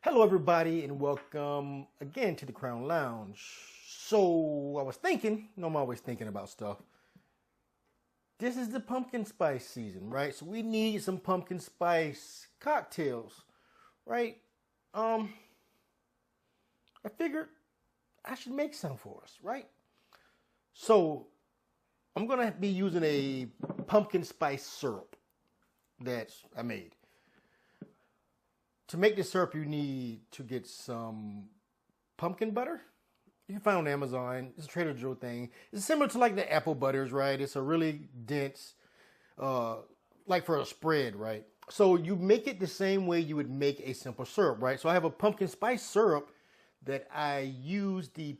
Hello everybody and welcome again to the Crown Lounge. So I was thinking, I'm always thinking about stuff. This is the pumpkin spice season, right? So we need some pumpkin spice cocktails, right? I figured I should make some for us, right? So I'm gonna be using a pumpkin spice syrup that I made. To make this syrup, you need to get some pumpkin butter. You can find it on Amazon. It's a Trader Joe thing. It's similar to like the apple butters, right? It's a really dense, like for a spread, right? So you make it the same way you would make a simple syrup, right? So I have a pumpkin spice syrup that I use the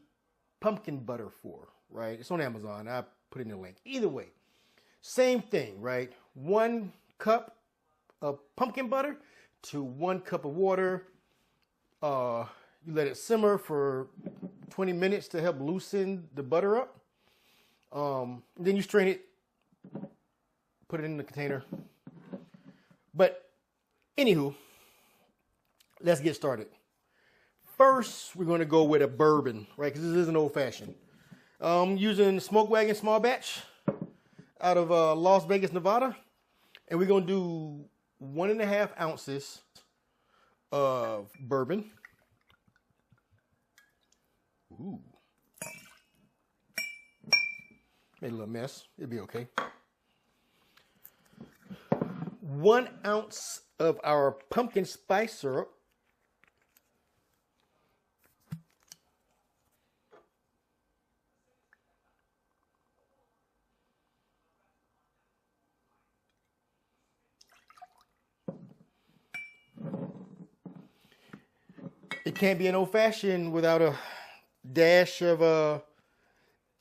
pumpkin butter for, right? It's on Amazon. I put in the link. Either way, same thing, right? 1 cup of pumpkin butter to 1 cup of water. You let it simmer for 20 minutes to help loosen the butter up. Then you strain it, put it in the container. But anywho, let's get started. First, we're going to go with a bourbon, right? Because this is an old fashioned. Using Smoke Wagon Small Batch out of Las Vegas, Nevada. And we're going to do 1.5 ounces of bourbon. Ooh. Made a little mess. It'll be okay. 1 ounce of our pumpkin spice syrup. It can't be an old-fashioned without a dash of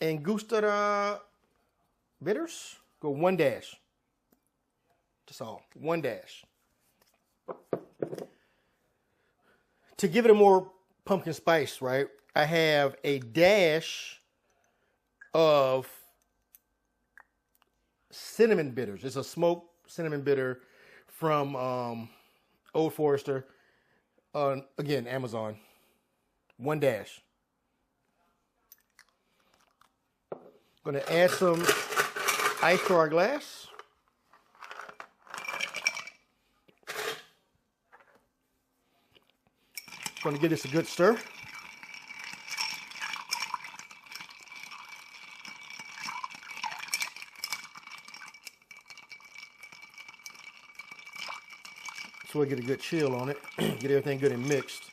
angostura bitters. Go 1 dash. That's all. 1 dash. To give it a more pumpkin spice, right, I have a dash of cinnamon bitters. It's a smoked cinnamon bitter from Old Forester. Again, Amazon. 1 dash. Going to add some ice to our glass. Going to give this a good stir. So we'll get a good chill on it. Get everything good and mixed.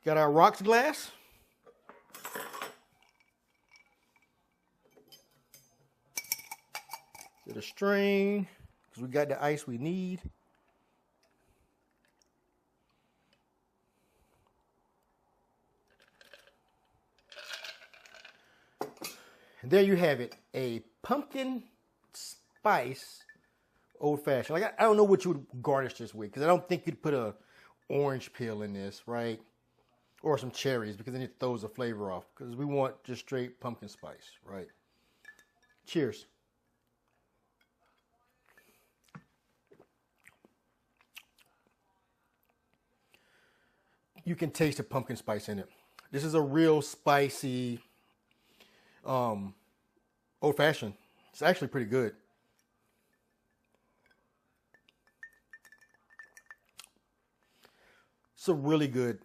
Got our rocks glass. Get a strain, because we got the ice we need. And there you have it, a pumpkin spice old fashioned. Like I don't know what you would garnish this with, because I don't think you'd put a orange peel in this, right? Or some cherries, because then it throws the flavor off. Because we want just straight pumpkin spice, right? Cheers. You can taste the pumpkin spice in it. This is a real spicy old fashioned. It's actually pretty good. It's a really good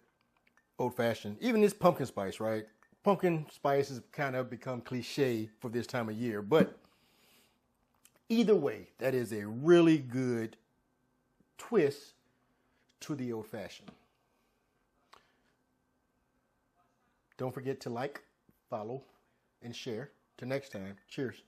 old fashioned. Even this pumpkin spice, right? Pumpkin spice has kind of become cliche for this time of year, but either way, that is a really good twist to the old fashioned. Don't forget to like, follow, and share. Till next time, cheers.